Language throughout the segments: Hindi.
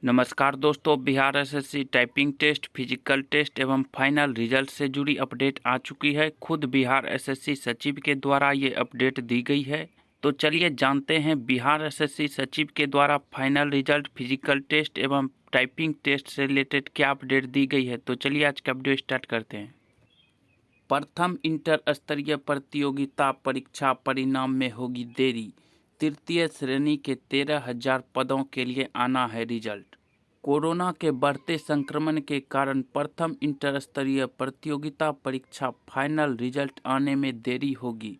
नमस्कार दोस्तों, Bihar SSC typing test, physical test एवं फाइनल रिजल्ट से जुड़ी अपडेट आ चुकी है। खुद बिहार एसएससी सचिव के द्वारा ये अपडेट दी गई है। तो चलिए जानते हैं बिहार एसएससी सचिव के द्वारा फाइनल रिजल्ट, फिजिकल टेस्ट एवं टाइपिंग टेस्ट से रिलेटेड क्या अपडेट दी गई है। तो चलिए आज का वीडियो स्टार्ट करते हैं। प्रथम इंटर स्तरीय प्रतियोगिता परीक्षा परिणाम में होगी देरी। तृतीय श्रेणी के 13,000 पदों के लिए आना है रिजल्ट। कोरोना के बढ़ते संक्रमण के कारण प्रथम इंटर स्तरीय प्रतियोगिता परीक्षा फाइनल रिजल्ट आने में देरी होगी।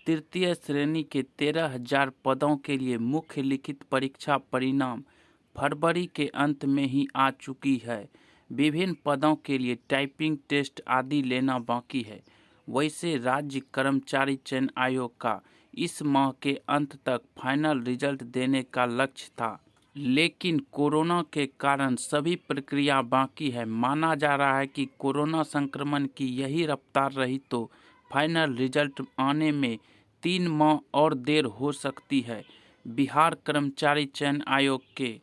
तृतीय श्रेणी के 13,000 पदों के लिए मुख्य लिखित परीक्षा परिणाम फरवरी के अंत में ही आ चुकी है। विभिन्न पदों के लिए टाइपिंग टेस्ट आदि लेना बाकी है। वैसे राज्य कर्मचारी चयन आयोग का इस माह के अंत तक फाइनल रिजल्ट देने का लक्ष्य था, लेकिन कोरोना के कारण सभी प्रक्रिया बाकी है। माना जा रहा है कि कोरोना संक्रमण की यही रफ्तार रही तो फाइनल रिजल्ट आने में 3 माह और देर हो सकती है। बिहार कर्मचारी चयन आयोग के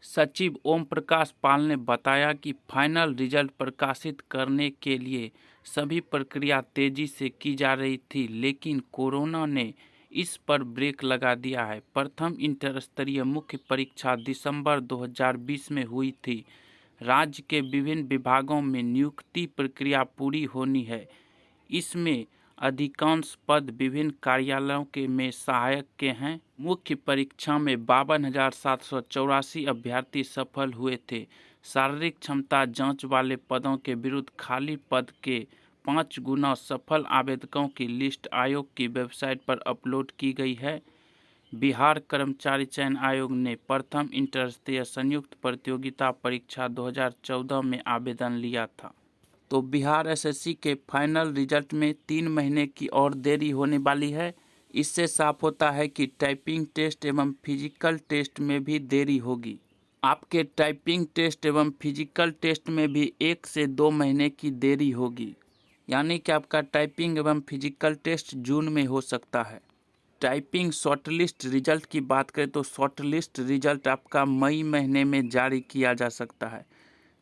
सचिव ओम प्रकाश पाल ने बताया कि फाइनल रिजल्ट प्रकाशित करने के लिए सभी प्रक्रिया तेजी से की जा रही थी, लेकिन कोरोना ने इस पर ब्रेक लगा दिया है। प्रथम इंटर स्तरीय मुख्य परीक्षा दिसंबर 2020 में हुई थी। राज्य के विभिन्न विभागों में नियुक्ति प्रक्रिया पूरी होनी है। इसमें अधिकांश पद विभिन्न कार्यालयों के में सहायक के हैं। मुख्य परीक्षा में 52,784 अभ्यर्थी सफल हुए थे। शारीरिक क्षमता जांच वाले पदों के विरुद्ध खाली पद के 5 गुना सफल आवेदकों की लिस्ट आयोग की वेबसाइट पर अपलोड की गई है। बिहार कर्मचारी चयन आयोग ने प्रथम इंटर स्तरीय संयुक्त प्रतियोगिता परीक्षा 2014 में आवेदन लिया था। तो बिहार एसएससी के फाइनल रिजल्ट में 3 महीने की और देरी होने वाली है। इससे साफ होता है कि टाइपिंग टेस्ट एवं फिजिकल टेस्ट में भी देरी होगी। आपके टाइपिंग टेस्ट एवं फिजिकल टेस्ट में भी 1 से 2 महीने की देरी होगी, यानी कि आपका टाइपिंग एवं फिजिकल टेस्ट जून में हो सकता है। टाइपिंग शॉर्टलिस्ट रिजल्ट की बात करें तो शॉर्टलिस्ट रिजल्ट आपका मई महीने में जारी किया जा सकता है।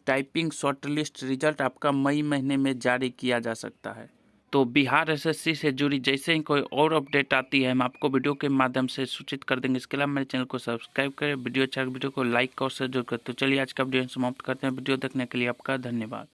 टाइपिंग शॉर्टलिस्ट रिजल्ट आपका मई महीने में जारी किया जा सकता है। तो बिहार एसएससी से जुड़ी जैसे ही कोई और अपडेट आती है हम आपको वीडियो के माध्यम से सूचित कर देंगे। इसके अलावा मेरे चैनल को सब्सक्राइब करें, वीडियो अच्छा वीडियो को लाइक और शेयर जरूर करें। तो चलिए आज का वीडियो समाप्त करते हैं। वीडियो देखने के लिए आपका धन्यवाद।